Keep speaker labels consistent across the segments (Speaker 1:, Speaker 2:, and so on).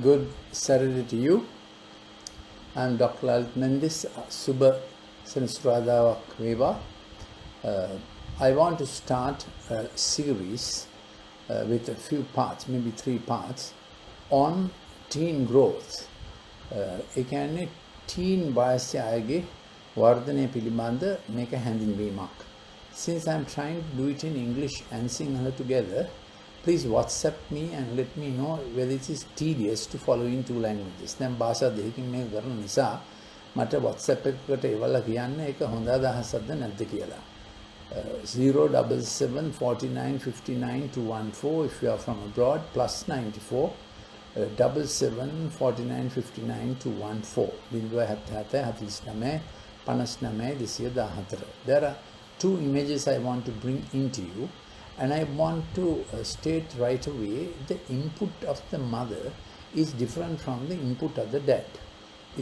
Speaker 1: Good Saturday to you. I'm Dr. Lalith Mendis, Suba Sensurada Veva. I want to start a series with a few parts, maybe 3 parts, on teen growth. ඒ කියන්නේ teen වයසේ අයගේ වර්ධනය පිළිබඳ මේක හැඳින්වීමක්. Since I'm trying to do it in English and Sinhala together, please WhatsApp me and let me know whether it is tedious to follow in 2 languages. දැන් භාෂා දෙකකින් මේක කරන නිසා මට WhatsApp එකකට එවලා කියන්න ඒක හොඳ අදහසක්ද නැද්ද කියලා. 077 49 59 214 if you are from abroad, +94 77 49 59 214. There are 2 images I want to bring into you, and I want to state right away the input of the mother is different from the input of the dad.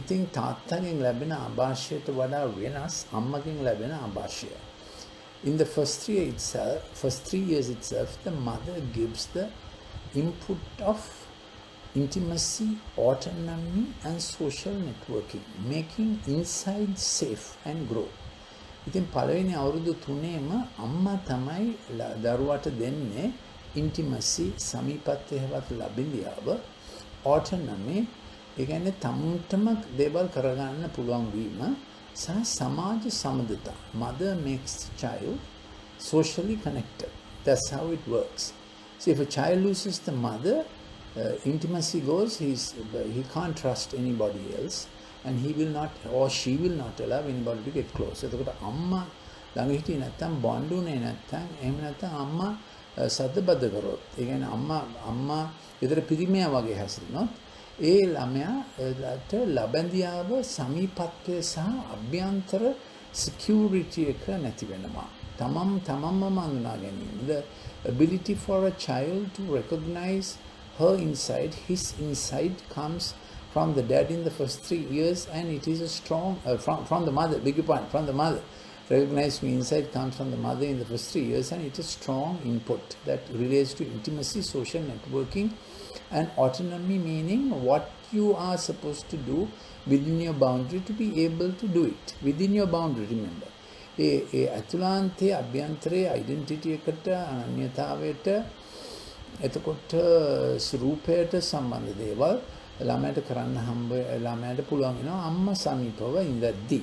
Speaker 1: ඉතින් තාත්තගෙන් ලැබෙන ආభాෂයට වඩා වෙනස් අම්මගෙන් ලැබෙන ආభాෂය. In the first 3 years itself, the mother gives the input of intimacy, autonomy and social networking, making inside safe and grow. ඉතින් පළවෙනි අවුරුදු 3ේම අම්මා තමයි දරුවාට දෙන්නේ intimacy, සමීපත්වයවත් ලැබෙලියව, autonomy, ඒ කියන්නේ තමුන්ටම දේවල් කරගන්න පුළුවන් වීම සහ සමාජ සමදතා. Mother makes the child socially connected. That's how it works. So if a child loses the mother, intimacy goes, he can't trust anybody else, and he will not or she will not allow anybody to get close. එතකොට අම්මා ළඟ හිටියේ නැත්තම් bond උනේ නැත්තම් එහෙම නැත්තම් අම්මා සද්දබද්ද කරොත්, ඒ කියන්නේ අම්මා විතර පිරිමියා වගේ හැසිරෙනොත් ඒ ළමයාට ලබැඳියාව සමීපත්වය සහ අභ්‍යන්තර security එක නැති වෙනවා. තමන්ම හඳුනා ගැනීම. The ability for a child to recognize her inside, his inside comes from the dad in the first 3 years, and it is a strong from the mother, big point, from the mother. Recognize me inside comes from the mother in the first 3 years, and it is strong input that relates to intimacy, social networking and autonomy, meaning what you are supposed to do within your boundary to be able to do it within your boundary. Remember, A අතුලාන්තයේ අභ්‍යන්තරයේ identity එකට, අනන්‍යතාවයට, එතකොට ස්වරූපයට සම්බන්ධ දේවල් ළමයට කරන්න ළමයට පුළුවන් වෙනවා අම්මා සමීපව ඉඳද්දී.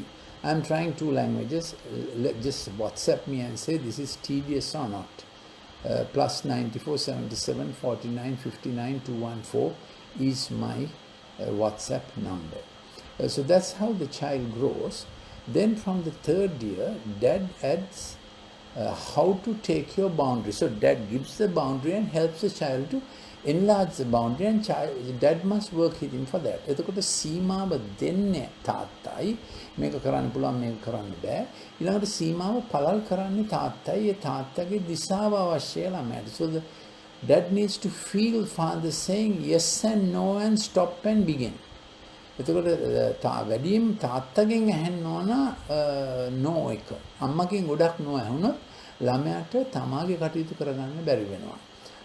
Speaker 1: I'm trying 2 languages. Just WhatsApp me and say this is tedious or not. +94 77 49 59 214 is my WhatsApp number. So that's how the child grows. Then from the 3rd year, dad adds how to take your boundary. So dad gives the boundary and helps the child to enlarge the boundary, and dad must work with him for that. එතකොට සීමාව දෙන්නේ තාත්තයි. මේක කරන්න පුළුවන්, මේක කරන්න බෑ. ඊළඟට සීමාව පළල් කරන්නේ තාත්තයි. ඒ තාත්තගේ දිශාව අවශ්‍යයි ළමයට. So the dad needs to feel father saying yes and no and stop and begin. එතකොට වැඩිම තාත්තගෙන් ඇහෙන්න ඕන no එක. අම්මගෙන් ගොඩක් no ඇහුනොත් ළමයාට තමාගේ කටයුතු කරගන්න බැරි වෙනවා.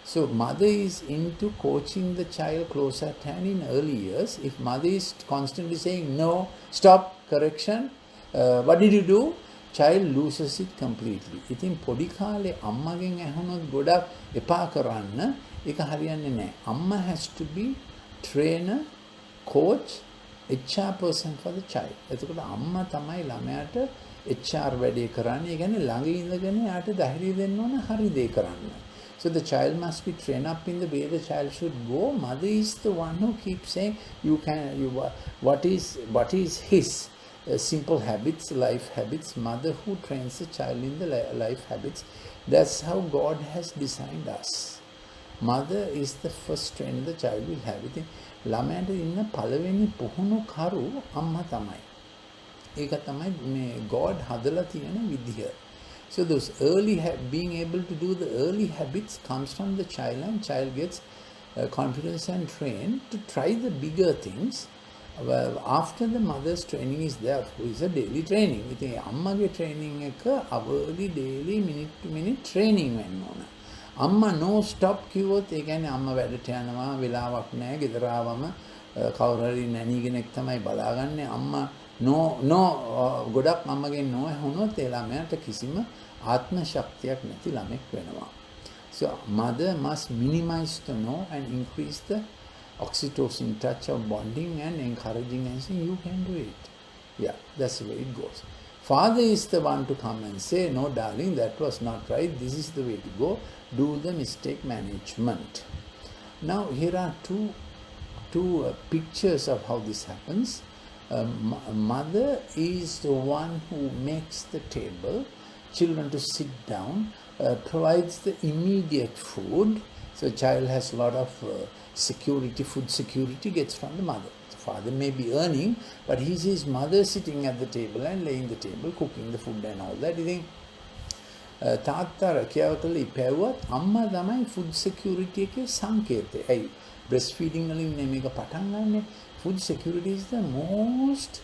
Speaker 1: So mother is into coaching the child close at hand in early years. If mother is constantly saying no, stop, correction, what did you do? Child loses it completely. ඉතින් පොඩි කාලේ අම්මගෙන් ඇහුනොත් ගොඩක් එපා කරන්න ඒක හරියන්නේ නැහැ. අම්මා has to be trainer, coach, HR person for the child. එතකොට අම්මා තමයි ළමයාට HR වැඩේ කරන්නේ. ඒ කියන්නේ ළඟ ඉඳගෙන යාට ධෛර්යය දෙන්න ඕන හරි දේ කරන්න. So the child must be trained up in the way the child should go. Mother is the one who keeps saying what is his simple habits, life habits. Mother who trains the child in the life habits. That's how God has designed us. Mother is the first trainer the child will have. ළමයට ඉන්න පළවෙනි පුහුණු කරු අම්මා තමයි. ඒක තමයි මේ God හදලා තියෙන විදිය. So those being able to do the early habits comes from the child, and child gets confidence and trained to try the bigger things. Well, after the mother's training is there, is a daily training. ඉතින් අම්මගේ training එක hourly, daily, minute to minute training වෙන්න ඕන. අම්මා no stop කිව්වොත් ඒ කියන්නේ අම්මා වැඩට යනවා වෙලාවක් නැහැ ගෙදර ආවම කවුරු හරි නැණි කෙනෙක් තමයි බලාගන්නේ අම්මා no ගොඩක් අම්මගෙන් no වුණොත් ඒ ළමයාට කිසිම ආත්ම ශක්තියක් නැති ළමෙක් වෙනවා. So mother must minimize the no and increase the oxytocin touch of bonding and encouraging and saying you can do it. Yeah, that's the way it goes. Father is the one to come and say, no darling, that was not right, this is the way to go, do the mistake management. Now here are two pictures of how this happens. Mother is the one who makes the table, children to sit down, provides the immediate food. So child has a lot of security, food security gets from the mother. The father may be earning, but he sees mother sitting at the table and laying the table, cooking the food and all that. You think තාත්තා රැකියාව කළ ඉපැවුවත් අම්මා තමයි food security එකේ සංකේතය. ඇයි breastfeeding වලින් මේක පටන් ගන්නෙ. Food security is the most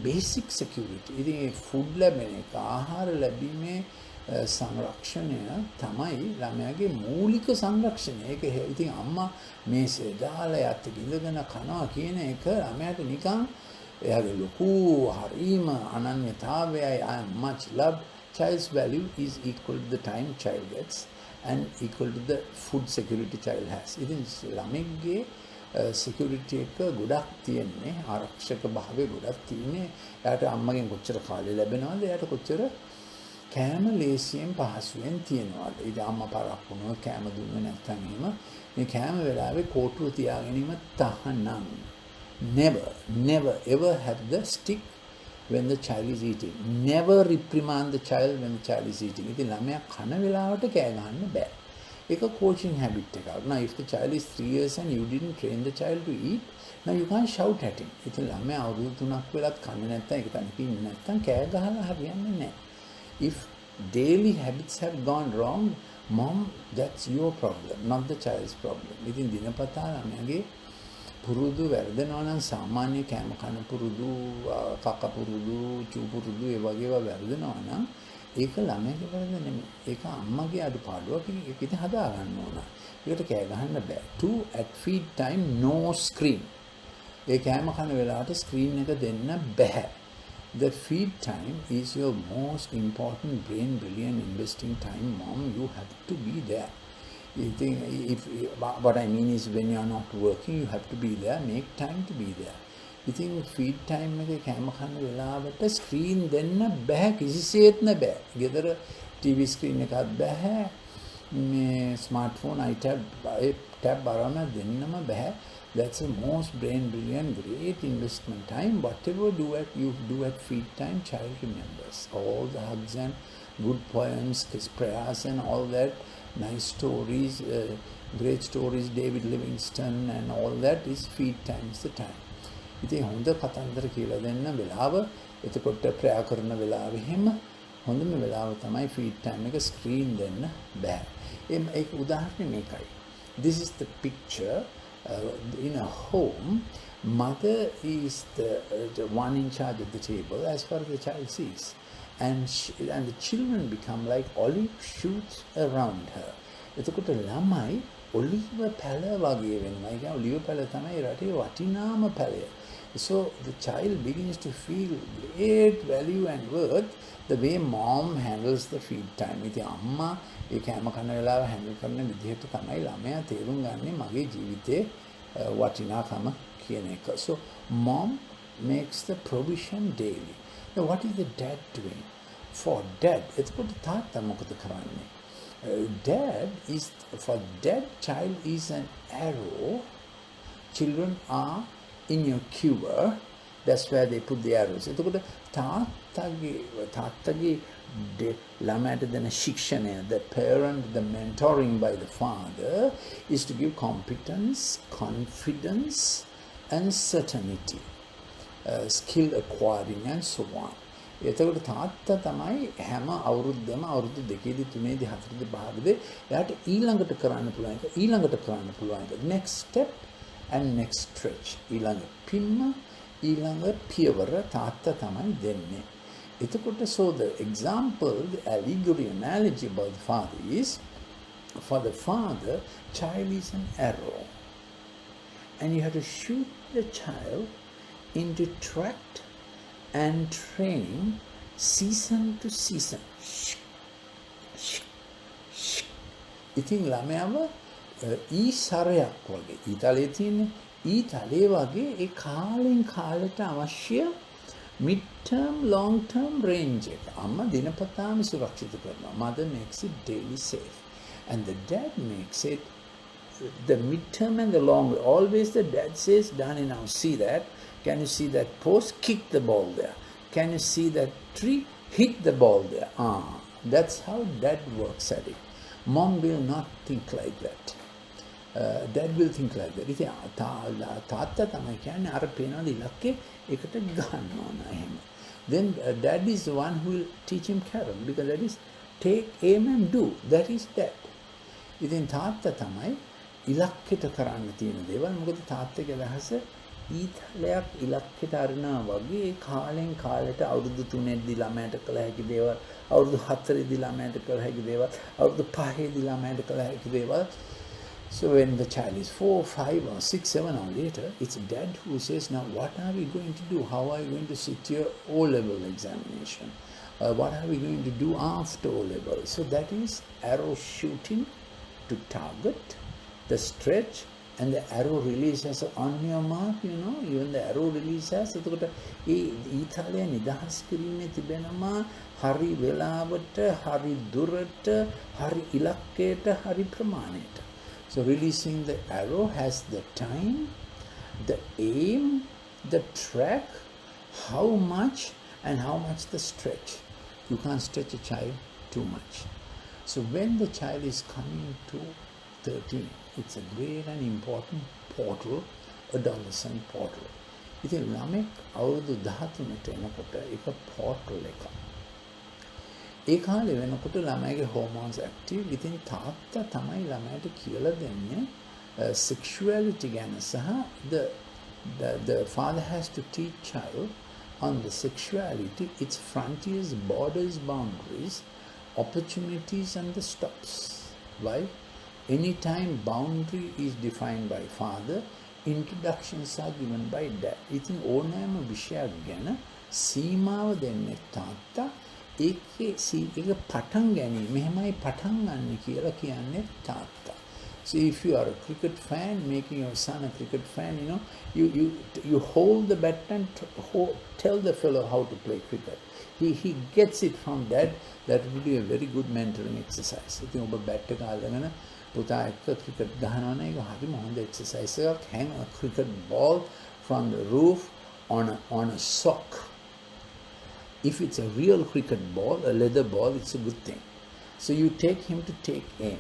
Speaker 1: basic security. ඉතින් food ලැබෙන එක ආහාර ලැබීමේ සංරක්ෂණය තමයි ළමයාගේ මූලික සංරක්ෂණය. ඒක ඉතින් අම්මා මේසේ දාලා යත් ඉඳගෙන කනවා කියන එක ළමයාට නිකන් එයාගේ ලොකු හරීම අනන්‍යතාවයයි I am much loved. Child's value is equal to the time child gets and equal to the food security child has. ඉතින් ළමෙක්ගේ security එක ගොඩක් තියෙන්නේ ආරක්ෂක භාවය ගොඩක් තියෙන්නේ. එයාට අම්මගෙන් කොච්චර කාලය ලැබෙනවද? එයාට කොච්චර කෑම ලේසියෙන් පහසුවෙන් තියනවාද? ඉතින් අම්මා පරක් වුණොත් කෑම දුන්නේ නැත්නම් එහෙම මේ කෑම වෙලාවේ කෝටුව තියාගැනීම තහනම්. Never ever have the stick when the child is eating. Never reprimand the child when the child is eating. ඉතින් ළමයා කන වෙලාවට කෑ ගහන්න බෑ. ඒක coaching habit එකක්. Now if the child is 3 years and you didn't train the child to eat, now you can't shout at him. ඉතින් ළමයා අවුරුදු 3ක් වෙලත් කන්නේ නැත්නම් ඒක තනිපි ඉන්නේ නැත්නම් කෑ ගහලා හරියන්නේ නැහැ. If daily habits have gone wrong, mom, that's your problem, not the child's problem. ඉතින් දිනපතා ළමයාගේ පුරුදු වැරදෙනවා නම් සාමාන්‍ය කෑම කන පුරුදු, කක පුරුදු, චූ පුරුදු ඒ වගේ ඒවා වැරදෙනවා නම් ඒක ළමයාගේ වැරද්ද නෙමෙයි. ඒක අම්මගේ අඩුපාඩුවක්. ඒක ඉතින් හදා ගන්න ඕන. ඒකට කෑ ගහන්න බෑ. 2 at feed time no screen. ඒ කෑම කන වෙලාවට screen එක දෙන්න බෑ. The feed time is your most important brain brilliant investing time, mom. You have to be there. You think what I mean is when you are not working, you have to be there. Make time to be there. You think feed time එකේ කැම කන වෙලාවට screen දෙන්න බෑ කිසිසේත්ම බෑ. ගෙදර TV screen එකක් බෑ. මේ smartphone tab බලන්න දෙන්නම බෑ. That's the most brain brilliant, great investment time. Whatever you do at feed time, child remembers. All the hugs and good poems, prayers and all that, nice stories, great stories, David Livingstone and all that is feed time is the time. ඉතින් හොඳ කතන්දර කියලා දෙන්න වෙලාව, එතකොට ප්‍රයා කරන වෙලාව එහෙම හොඳම වෙලාව තමයි feed time එක screen දෙන්න බෑ. ඒක උදාහරණය මේකයි. This is the picture. In a home, mother is the one in charge of the table as far as the child sees, and the children become like olive shoots around her. එතකොට ළමයි ඔලිව පැල වගේ වෙනවා. ඒ කියන්නේ ඔලිව පැල තමයි රටේ වටිනාම පැලය. So the child begins to feel great value and worth the way mom handles the feed time. ඉතින් අම්මා ඒ කෑම කන වෙලාව හැන්ඩල් කරන විදිහට තමයි ළමයා තේරුම් ගන්නේ මගේ ජීවිතේ වටිනාකම කියන එක. So mom makes the provision daily. Now what is the dad doing? For dad, එතකොට තාත්තා මොකද කරන්නේ? Dad is, for dad, child is an arrow. Children are in your quiver. That's where they put the arrows. එතකොට තාත්තගේ ළමයට දෙන ශික්ෂණය, the parent, the mentoring by the father is to give competence, confidence and certainty, skill acquiring and so on. එතකොට තාත්තා තමයි හැම අවුරුද්දම අවුරුදු 2දී 3දී 4දී 5දී එයාට ඊළඟට කරන්න පුළුවන් එක next step and next stretch, ඊළඟ පිම්ම ඊළඟ පියවර තාත්තා තමයි දෙන්නේ. එතකොට so the example, the allegory, analogy about the father is For the father, child is an arrow. And you have to shoot the child into tract and training season to season. ඉතින් ළමයාව සරයක් වගේ ඊතලයේ තියෙන ඊතලයේ වගේ ඒ කාලෙන් කාලට අවශ්‍ය mid term long term range එක අම්මා දිනපතාම සුරක්ෂිත කරනවා. Mother makes it daily safe and the dad makes it the mid term and the long. Always the dad says, Danny, now see that, can you see that post, kick the ball there, can you see that tree, hit the ball there. That's how dad works at it. Mom will not think like that. Dad will think like that. ඉතින් තාත්තා තමයි කියන්නේ අර පේනවාද ඉලක්කේ එකට ගන්නවා එහෙම. Then dad is the one who will teach him carrom because that is take aim and do. That is dad. ඉතින් තාත්තා තමයි ඉලක්කයට කරන්න තියෙන දේවල්. මොකද තාත්තගේ අදහස ඊතලයක් ඉලක්කයට අරනවා වගේ කාලෙන් කාලයට අවුරුදු 3ෙදි ළමයට කළ හැකි දේවල්, අවුරුදු 4ෙදි ළමයට කළ හැකි දේවල්, අවුරුදු 5ෙදි ළමයට කළ හැකි දේවල්. So when the child is 4, 5 or 6, 7 or later, it's dad who says, now what are we going to do? How are you going to sit your O-level examination? What are we going to do after O-level? So that is arrow shooting to target, the stretch, and the arrow releases on your mark, even the arrow releases. එතකොට ඒ ඊතාලයේ නිදහස් කිරීමේ තිබෙනවා හරි වෙලාවට, හරි දුරට, හරි ඉලක්කයට, හරි ප්‍රමාණයට. So releasing the arrow has the time, the aim, the track, how much and how much the stretch. You can't stretch a child too much. So when the child is coming to 13, it's a great and important portal, adolescent portal. ඉතින් ළමෙක් අවුරුදු 13ට එනකොට එක portal එකක්. ඒ කාලේ වෙනකොට ළමයිගේ hormones active. ඉතින් තාත්තා තමයි ළමයට කියලා දෙන්නේ sexuality ගැන සහ the father has to teach child on the sexuality, its frontiers, borders, boundaries, opportunities and the stops. Why? Anytime boundary is defined by father, introductions are given by dad. ඉතින් ඕනෑම විෂයක් ගැන සීමාව දෙන්නේ තාත්තා. ඒක පටන් ගැනීම මෙහෙමයි පටන් ගන්න කියලා කියන්නේ තාත්තා. So if you are a cricket fan, making your son a cricket fan, you hold the bat and tell the fellow how to play cricket. He gets it from dad. That will be a very good mentoring exercise. ඉතින් ඔබ bat එක අල්ලගෙන පුතා එක්ක cricket ගහනවා නම් ඒක හරිම හොඳ exercise එකක්. Hang a cricket ball from the roof on a sock. If it's a real cricket ball, a leather ball, it's a good thing. So you take him to take aim.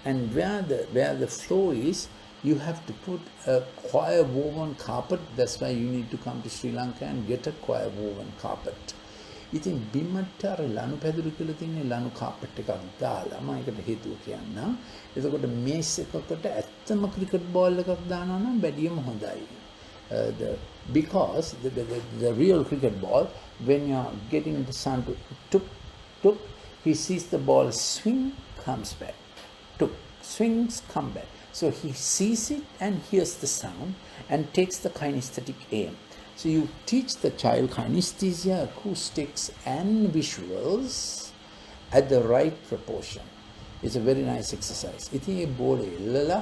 Speaker 1: And where the flow is, you have to put a coir woven carpet. That's why you need to come to Sri Lanka and get a coir woven carpet. ඉතින් බිමට අර ලනු පැදුරු කියලා තියෙන ලනු carpet එකක් දාලා මම ඒකට හේතුව කියන්නම්. එතකොට මේස් එකකට ඇත්තම ක්‍රිකට් බෝල් එකක් දානවා නම් බැඩියම හොඳයි. Because the real cricket ball, when you are getting the son to tuk, he sees the ball swing, comes back. Tuk, swings, come back. So he sees it and hears the sound and takes the kinesthetic aim. So you teach the child kinesthesia, acoustics and visuals at the right proportion. It's a very nice exercise. ඉතින් ඒ බෝලේ එල්ලලා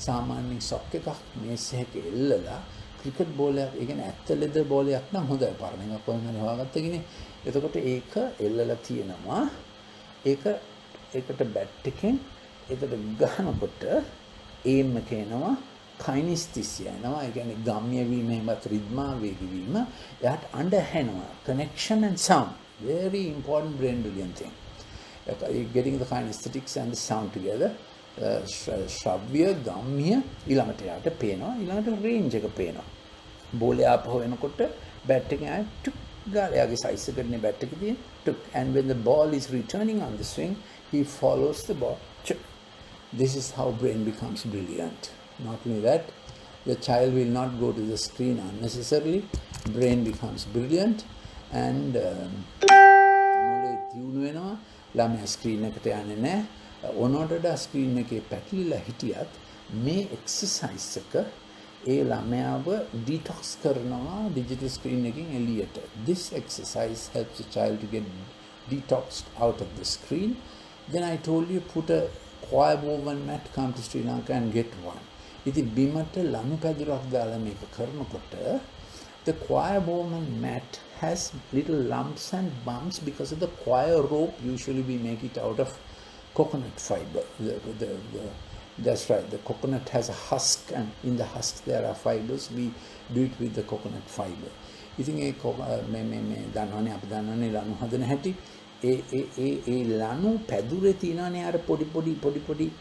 Speaker 1: සාමාන්‍යයෙන් සොක් එකක් මේස් එකක එල්ලලා cricket බෝලයක්, ඒ කියන්නේ ඇත්ත leather බෝලයක් නම් හොඳයි. පරණ එකක් කොහෙන්ද හොයාගත්ත කෙනේ. එතකොට ඒක එල්ලලා තියෙනවා. ඒකට බැට් එකෙන් ඒකට ගහනකොට ඒම් එක එනවා. kinesthesia එනවා. ඒ කියන්නේ ගම්ම්‍ය වීම එහෙමත් රිද්මා වේග වීම. එයාට අඬහැනවා. connection and sound. Very important brain brilliant thing. Getting the kinesthetics and the sound together. ශ්‍රව්‍ය ගම්ම්‍ය ඊළඟට යාට පේනවා. ඊළඟට රේන්ජ් එක පේනවා. බෝලේ ආපහු එනකොට බැට් එකෙන් ආයෙ ටුක් ගාලා එයාගේ සයිස් එකටනේ බැට් එක තියෙන්නේ. ටුක්. And when the ball is returning on the swing, he follows the ball. Chuk. This is how brain becomes brilliant. Not only that, the child will not go to the screen unnecessarily. Brain becomes brilliant and මොලේ දියුණු වෙනවා. ළමයා screen එකට යන්නේ නැහැ. ඔනෝටඩා screen එකේ පැටලිලා හිටියත් මේ එක්සර්සයිස් එක ඒ ළමයාව detox කරනවා digital screen එකෙන් එළියට. This exercise helps the child to get detoxed out of the screen. Then I told you put a choir woven mat, come to Sri Lanka and get one. ඉතින් බිමට ලනු පැදුරක් දාලා මේක කරනකොට the choir woven mat has little lumps and bumps because of the choir rope. Usually we make it out of coconut fiber. That's right, the coconut has a husk, and in the husk there are fibers. We do it with the coconut fiber. ඉතින් ඒ මේ දන්නවනේ අපි දන්නවනේ ලනු හදන හැටි. ඒ ලනු පැදුරේ තියෙනනේ අර පොඩි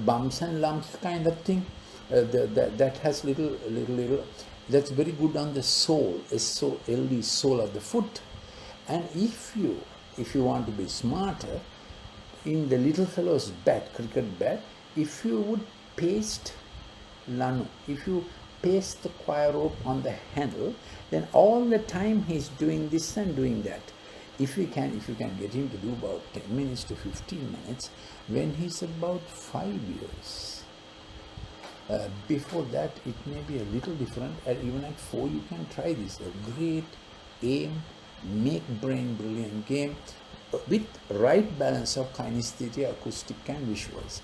Speaker 1: bumps and lumps kind of thing. That has little. That's very good on the sole, S-O-L-E, sole of the foot. And if you want to be smarter, in the little fellow's bat, cricket bat, if you would paste lanu, if you paste the choir rope on the handle, then all the time he's doing this and doing that. If you can get him to do about 10 minutes to 15 minutes, when he's about 5 years, before that it may be a little different, and even at 4 you can try this. A great aim, make brain brilliant game with right balance of kinesthesia, acoustic and visuals.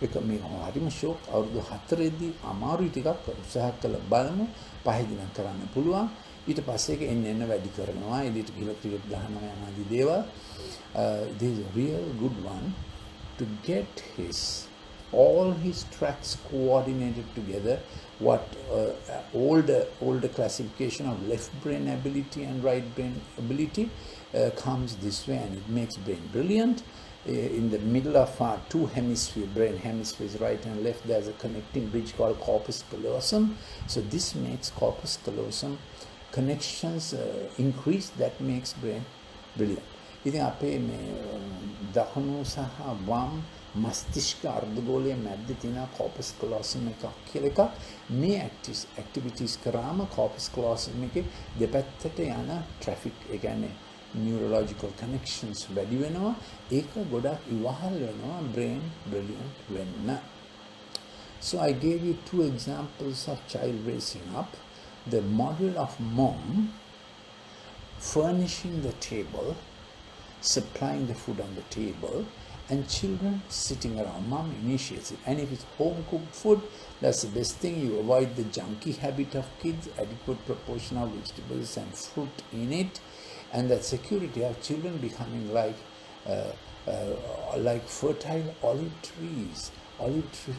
Speaker 1: එක මේ හරිම ෂෝක් අවුරුදු 4ෙදි අමාරුයි ටිකක් උත්සාහ කළ බලමු 5 දිනක් කරන්න පුළුවන්. ඊට පස්සේ ඒක එන්න වැඩි කරනවා. එදිට ගිහලා ක්‍රිකට් ගහනවා යන ආදී දේවල්. This is a real good one to get all his tracks coordinated together. What older classification of left brain ability and right brain ability comes this way, and it makes brain brilliant. In the middle of our two brain hemispheres, right and left, there's a connecting bridge called corpus callosum. So this makes corpus callosum connections increase, that makes brain brilliant. ඉතින් අපේ මේ දකුණු සහ වම් මස්තිෂ්ක අර්ධගෝලයේ මැද්දේ තියෙන corpus callosum එකක් කියලා එකක්. මේ activities කරාම corpus callosum එකේ දෙපැත්තට යන traffic, ඒ කියන්නේ neurological connections වැඩි වෙනවා. ඒක ගොඩක් ඉවහල් වෙනවා brain brilliant වෙන්න. So I gave you 2 examples of child raising up. The model of mom furnishing the table, supplying the food on the table, and children sitting around. Mom initiates it. And if it's home cooked food, that's the best thing. You avoid the junky habit of kids, adequate proportion of vegetables and fruit in it, and that security of children becoming like fertile olive trees,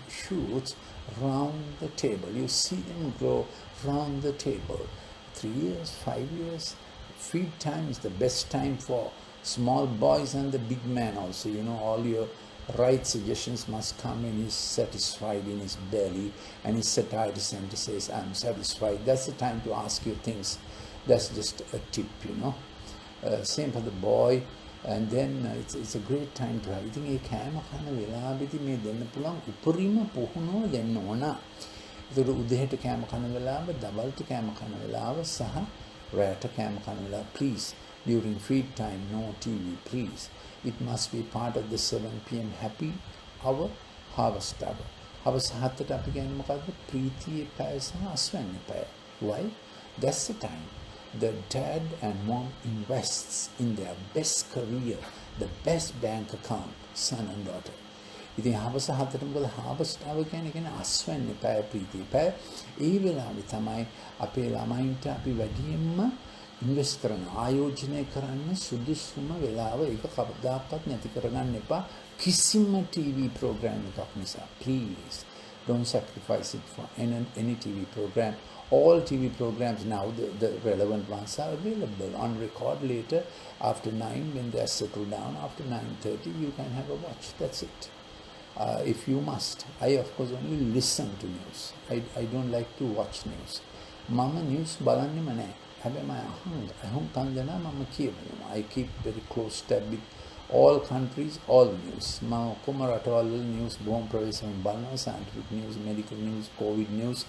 Speaker 1: shoots round the table. You see them grow round the table. 3 years, 5 years, feed time is the best time for small boys and the big man also. You know, all your right suggestions must come when he's satisfied in his belly, and his satiety center says, I'm satisfied. That's the time to ask you things. That's just a tip, you know. Same for the boy. And then it's a great time to have. ඉතින් ඒ කෑම කන වෙලාවෙදි මේ දෙන්න පුළුවන් උපරිම පුහුණුව දෙන්න ඕන. ඒකට උදේට කෑම කන වෙලාව, දවල්ට කෑම කන වෙලාව සහ රාත්‍රී කෑම කන වෙලාව, please. During feed time, no TV, please. It must be part of the 7 p.m. happy hour, harvest hour. Harvest 7ට අපි කියන්නේ මොකද්ද? ප්‍රීතියේ පැය සහ අස්වැන්නේ පැය. Why? That's the time the dad and mom invests in their best career, the best bank account, son and daughter. ඉතින් හවස 7ට මොකද harvest hour කියන්නේ අස්වැන්නේ පැය, ප්‍රීතියේ පැය. ඒ වෙලාවේ තමයි අපේ ළමයින්ට අපි වැඩියෙන්ම ඉන්වෙස්ට් කරන, ආයෝජනය කරන්න සුදුසුම වෙලාව. ඒක කවදාකවත් නැති කරගන්න එපා කිසිම TV program එකක් නිසා. Please don't sacrifice it for any TV program. All TV programs now, the relevant ones are available on record later after 9 when they are settled down. After 9:30 you can have a watch. That's it. If you must. I of course only listen to news. I don't like to watch news. Mama news බලන්නෙම නැහැ. I keep very close tab with all countries, all news. News, bomb prevention, scientific news, medical news, COVID news,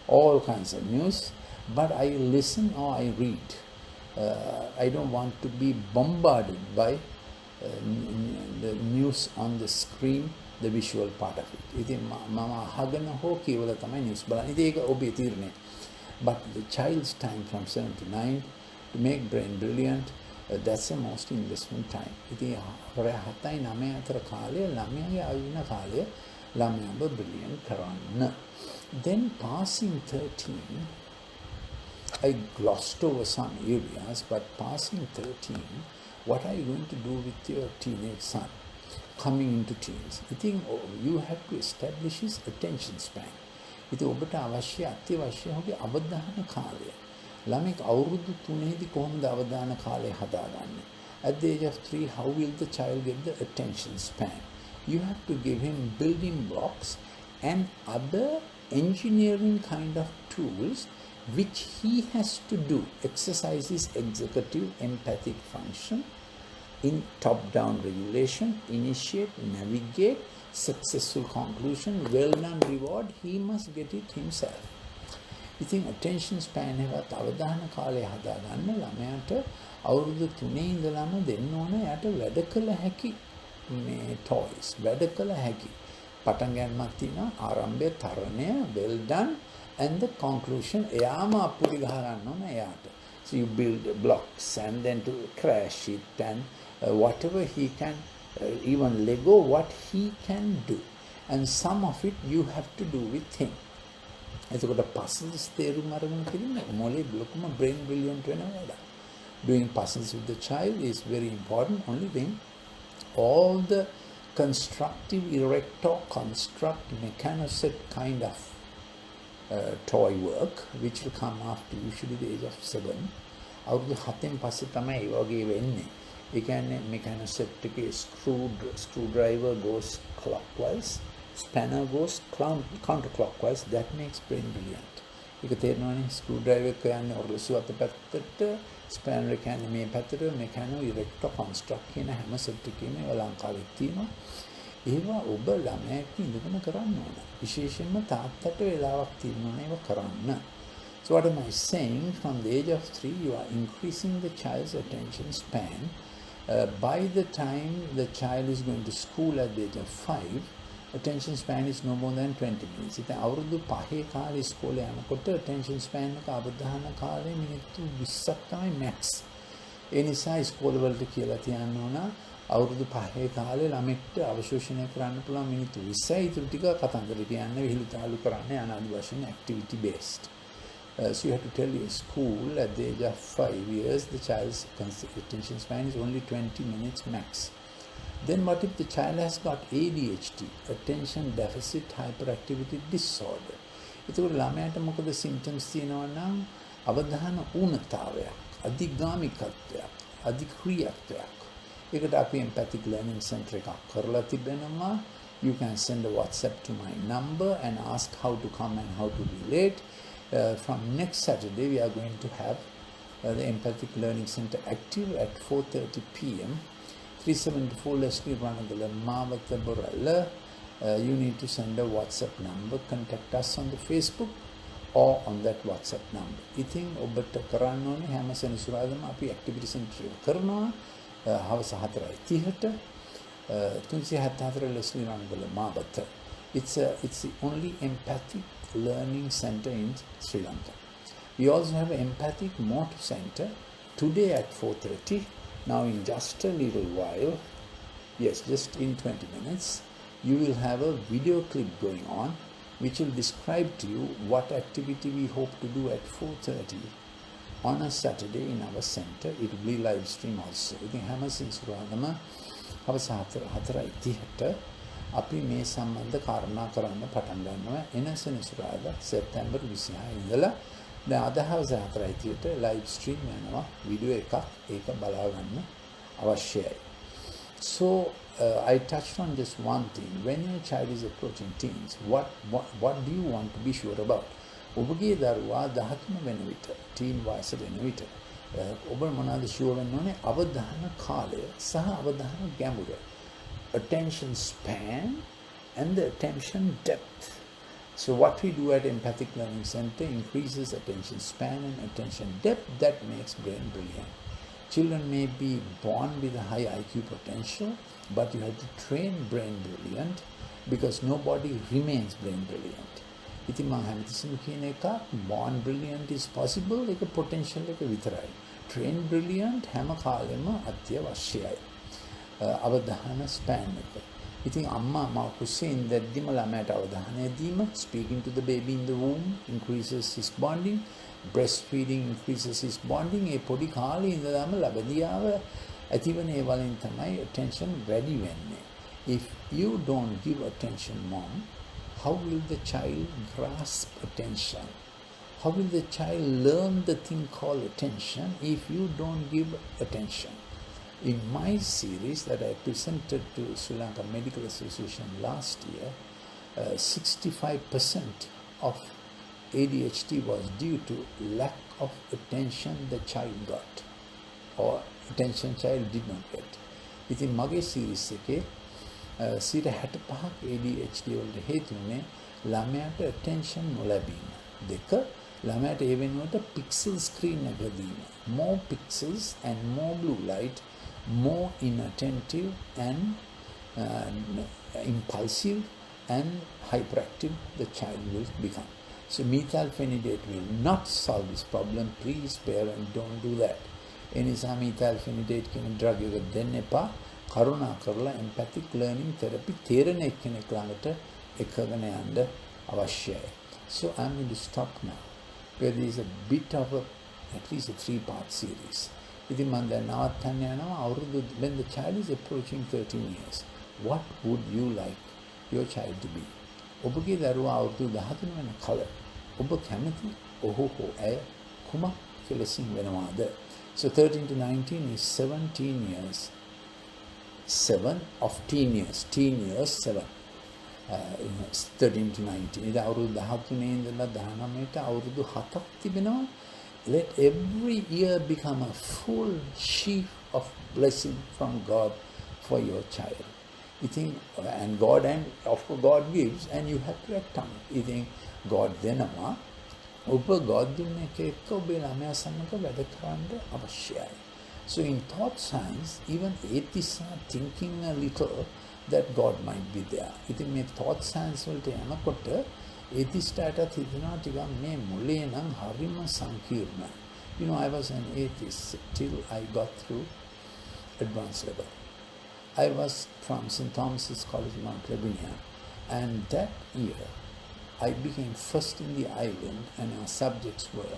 Speaker 1: all kinds of news. But I listen or I read. I don't want to be bombarded by the news on the screen, the visual part of it. ඉතින් මම අහගෙන හෝ කියවලා තමයි news බලන්නේ. ඉතින් ඒක ඔබේ තීරණය. But the child's time from 7 to 9 to make brain brilliant, that's the most investment time. ඉතින් හොරේ 7යි 9 අතර කාලය ළමයාගේ ආයුන කාලය ළමයාව brilliant කරන්න. Then passing 13, I glossed over some areas, but passing 13, what are you going to do with your teenage son coming into teens? I think you have to establish his attention span. ඉතින් ඔබට අවශ්‍ය අත්‍යවශ්‍ය හොගේ අවධාන කාලය. ළමෙක් අවුරුදු 3ේදී කොහොමද අවධාන කාලය හදාගන්නේ? At the age of 3, how will the child get the attention span? You have to give him building blocks and other engineering kind of tools which he has to do. Exercise his executive empathic function in top-down regulation, initiate, navigate, successful conclusion, well-done reward, he must get it himself. ඉතින් attention span එකත් අවධාන කාලය හදාගන්න ළමයාට අවුරුදු 3 ඉඳලම දෙන්න ඕන යාට වැඩ කළ හැකි මේ toys වැඩ කළ හැකි පටන් ගන්නක් තියෙනවා ආරම්භය තරණය well done and the conclusion එයාම අපුඩි ගහ ගන්න ඕන එයාට. So you build blocks and then to crash it and whatever he can even Lego what he can do and some of it you have to do with him. එතකොට puzzles තේරුම් අරගෙන තියෙන මොලේ ලොකුම brain brilliant වෙනවා. Doing puzzles with the child is very important. Only thing, all the constructive erector construct mechanoset kind of toy work which will come after usually the age of 7 අවුරුදු 7න් පස්සේ තමයි ඒ වගේ වෙන්නේ. ඒ කියන්නේ mechanoset එකේ screwdriver goes clockwise, spanner goes counterclockwise. That makes brain brilliant. ඒක තේරෙනවනේ screwdriver එක යන්නේ ඔරලෝසුව අත පැත්තට, spanner එක යන්නේ මේ පැත්තට, mechano erector construct කියන හැම සෙට් එකේම ඒවා ලංකාවේ තියෙනවා. ඒවා ඔබ ළමයෙක් ඉඳගෙන කරන්න ඕන. විශේෂයෙන්ම තාත්තට වෙලාවක් තියෙන්න ඕන ඒවා කරන්න. So what am I saying? From the age of 3, you are increasing the child's attention span. By the time the child is going to school at the age of 5, attention span is no more than 20 minutes. ඉතින් අවුරුදු 5 කාලේ ඉස්කෝලේ යනකොට attention span එක අවධාන කාලය මිනිත්තු 20ක් තමයි max. ඒ නිසා ඉස්කෝලවලට කියලා තියන්න ඕන අවුරුදු 5 කාලේ ළමෙක්ට අවශෝෂණය කරන්න පුළුවන් මිනිත්තු 20යි ඉතුරු ටික කතන්දර කියන්න විහිළු තාලු කරන්න යන ආදි වශයෙන් activity based. So you have to tell your school at the age of 5 years the child's attention span is only 20 minutes max. Then what if the child has got ADHD, attention deficit hyperactivity disorder? එතකොට ළමයාට මොකද symptoms තියෙනවා නම් අවධාන ඌනතාවයක්, අධිගාමිකත්වයක්, අධික්‍රියාත්වයක්. ඒකට අපි empathic learning center එකක් කරලා තිබෙනවා. You can send a WhatsApp to my number and ask how to come and how to relate. From next Saturday we are going to have the empathic learning center active at 4:30 p.m. 374 Leslie Ranagala Mavata Borella. You need to send a WhatsApp number. Contact us on the Facebook or on that WhatsApp number. ඉතින් ඔබට කරන්න ඕනේ හැම සෙනසුරාදාම අපි activity center එක කරනවා. හවස 4:30ට 374 Leslie Ranagala Mavata. It's the only empathic learning center in Sri Lanka. We also have an empathic motor center today at 4:30. Now in just a little while, yes, just in 20 minutes, you will have a video clip going on which will describe to you what activity we hope to do at 4:30 on a Saturday in our center. It will be live stream also. ඉතින් හැම සින්සුරාදම හවස 4:30ට අපි මේ සම්බන්ධ කාරණා කරන්න පටන් ගන්නවා. එන සෙනසුරාදා සැප්තැම්බර් 26 ඉඳලා දැන් අද හවස 4:30ට live stream යනවා වීඩියෝ එකක්. ඒක බලා ගන්න අවශ්‍යයි. So I touched on just one thing. When your child is approaching teens, what do you want to be sure about? ඔබගේ දරුවා 13 වෙන විට teen වයස වෙන විට ඔබ මොනවාද ෂුවර් වෙන්න ඕනේ? අවධාන කාලය සහ අවධාන ගැඹුර. Attention span and the attention depth. So what we do at Empathic Learning Center increases attention span and attention depth. That makes brain brilliant. Children may be born with a high IQ potential but you have to train brain brilliant because nobody remains brain brilliant. ඉතින් මම හැමතිස්සෙම කියන එක born brilliant is possible, ඒක potential එක විතරයි. Train brilliant හැම කාලෙම අත්‍යවශ්‍යයි. අවධාන span එක. ඉතින් අම්මා මව කුසේ ඉඳද්දිම ළමයට අවධානය දීම, speaking to the baby in the womb increases his bonding, breastfeeding increases his bonding. ඒ පොඩි කාලේ ඉඳලාම ලබදියාව ඇතිවන ඒ වලින් තමයි attention වැඩි වෙන්නේ. If you don't give attention, mom, how will the child grasp attention? How will the child learn the thing called attention if you don't give attention? In my series that I presented to Sri Lanka Medical Association last year, 65% of ADHD was due to lack of attention the child got, or attention child did not get. ඉතින් මගේ series එකේ 65% ADHD වලට හේතු වෙන්නේ ළමයාට attention නොලැබීම. දෙක, ළමයාට ඒ වෙනුවට pixel screen එක දීම. More pixels and more blue light, more inattentive and impulsive and hyperactive the child will become. So methylphenidate will not solve this problem. Please parents, don't do that. එනිසා methylphenidate කියන drug එක දෙන්න එපා. කරුණා කරලා empathic learning therapy තේරෙන එක්කෙනෙක් ළඟට එකගෙන යන්න අවශ්‍යයි. So I'm going to stop now. Where there is a bit of at least a 3-part series. ඉතින් මම දැන් නවත්තන්න යනවා අවුරුදු when the child is approaching 13 years. What would you like your child to be? ඔබගේ දරුවා අවුරුදු 13 වෙන කල ඔබ කැමති ඔහු හෝ ඇය කුමක් කෙලෙසින් වෙනවාද? So 13 to 19 is 17 years. 7 of teen years. Teen years 7. 13 to 19. ඉතින් අවුරුදු 13 ඉඳලා 19ට අවුරුදු 7ක් තිබෙනවා. Let every year become a full sheaf of blessing from God for your child. And God, and of course God gives and you have to act on it. ඉතින් God දෙනවා. ඔබ God දුන්න එක එක්ක ඔබේ ළමයා සමග වැඩ කරන්න අවශ්‍යයි. So in thought science, even atheists are thinking a little that God might be there. ඉතින් මේ thought science වලට යනකොට atheistටත් හිතනවා ටිකක් මේ මුලේ නම් හරිම සංකීර්ණයි. You know, I was an atheist till I got through advanced level. I was from St. Thomas's College, Mount Lavinia, and that year I became first in the island, and our subjects were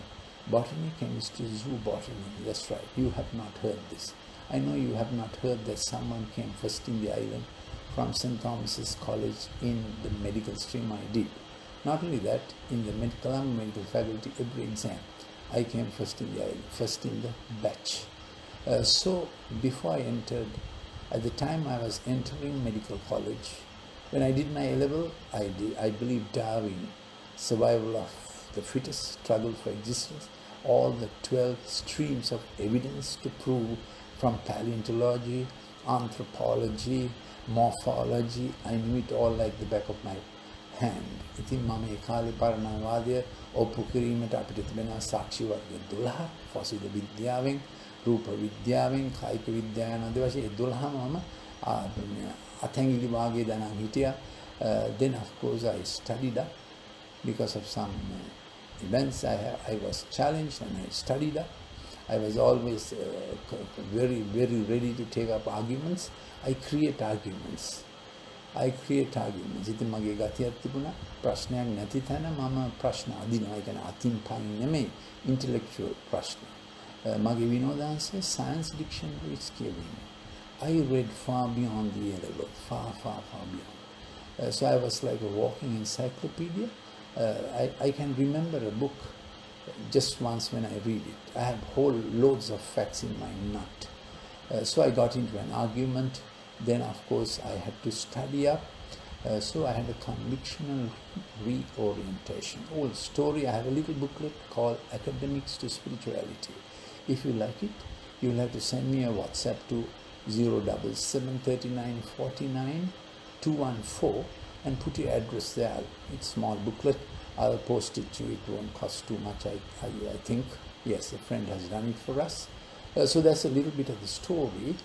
Speaker 1: botany, chemistry, zoo botany. That's right. You have not heard this. I know you have not heard that someone came first in the island from St. Thomas's College in the medical stream. I did. Not only that, in the Colombo Medical Faculty, every exam, I came first in the island, first in the batch. So before I entered, at the time I was entering medical college, when I did my A-level, I believe Darwin, survival of the fittest, struggle for existence, all the 12 streams of evidence to prove from paleontology, anthropology, morphology, I knew it all like the back of my hand. ඉතින් මම ඒ කාලේ පරණවාදය ඔප්පු කිරීමට අපිට තිබෙන සාක්ෂි වර්ග 12 fossil විද්‍යාවෙන්, රූප විද්‍යාවෙන්, කායික විද්‍යාව යන දේවල් 12ම මම අතැඟිලි වාගේ දනන් හිටියා. Then of course I studied up because of some events I was challenged and I studied up. I was always very ready to take up arguments. I create arguments. ඉතින් මගේ ගතියක් තිබුණා ප්‍රශ්නයක් නැති තැන මම ප්‍රශ්න අදිනවා. ඒ කියන්නේ අතින් පයින් නෙමෙයි intellectual ප්‍රශ්න. මගේ විනෝදාංශය science dictionaries කියවීම. I read far beyond the A-level, far beyond. So I was like a walking encyclopedia. I can remember a book just once when I read it. I have whole loads of facts in my nut. So I got into an argument. Then of course I had to study up. So I had a convictional reorientation. Old story. I have a little booklet called Academics to Spirituality. If you like it, you will have to send me a WhatsApp to 0773949 and put your address there. It's a small booklet. I'll post it to you. It won't cost too much, I think. Yes, a friend has done it for us. So that's a little bit of the story.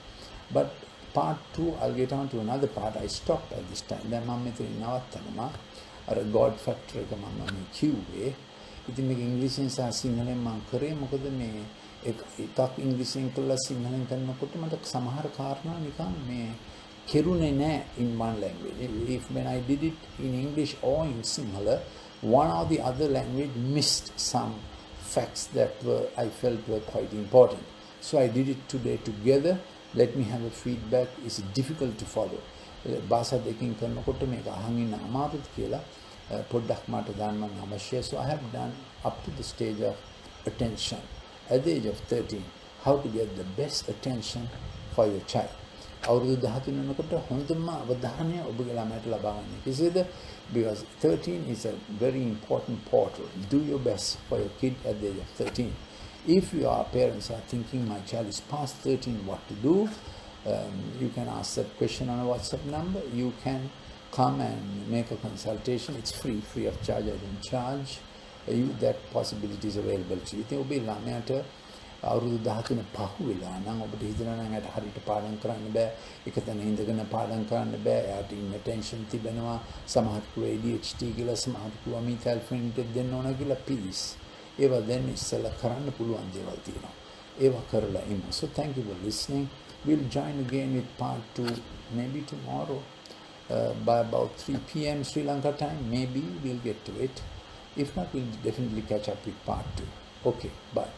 Speaker 1: But part 2, I'll get on to another part. I stopped at this time. Then මම මෙතන නවත්තනවා. අර God factor එක මම මේ කිව්වේ. ඉතින් මේක ඉංග්‍රීසියෙන් සහ සිංහලෙන් මම කරේ මොකද මේ එකක් ඉංග්‍රීසියෙන් කළා සිංහලෙන් කරනකොට මට සමහර කාරණා නිකන් මේ කෙරුණේ නැහැ in one language. If when I did it in English or in Sinhala, one or the other language missed some facts that I felt were quite important. So I did it today together. Let me have a feedback. It's difficult to follow. භාෂා දෙකකින් කරනකොට මේක අහන් ඉන්න අමාරුද කියලා පොඩ්ඩක් මට දාන්න අවශ්‍යයි. So I have done up to the stage of attention. At the age of 13, how to get the best attention for your child. අවුරුදු 13 වෙනකොට හොඳම අවධානය ඔබගේ ළමයට ලබා ගන්න. කෙසේද? Because 13 is a very important portal. Do your best for your kid at the age of 13. If your parents are thinking my child is past 13, what to do? You can ask that question on a WhatsApp number. You can come and make a consultation. It's free of charge. I don't charge. That possibility is available to you. ඉතින් ඔබේ ළමයාට අවුරුදු 13 පහු වෙලා නම් ඔබට හිතනවා නම් එයාට හරියට පාඩම් කරන්න බෑ. එක තැන ඉඳගෙන පාඩම් කරන්න බෑ. එයාට ඉන්ටෙන්ෂන් තිබෙනවා. සමහරට ADHD කියලා සමහරට අමිතල්ෆින්ට දෙන්න ඕන කියලා please. ඒවා දැන් ඉස්සෙල්ලා කරන්න පුළුවන් දේවල් තියෙනවා. ඒවා කරලා ඉන්න. So thank you for listening. We'll join again with part 2 maybe tomorrow by about 3 p.m. Sri Lanka time. Maybe we'll get to it. If not, we'll definitely catch up with part 2. Okay, bye.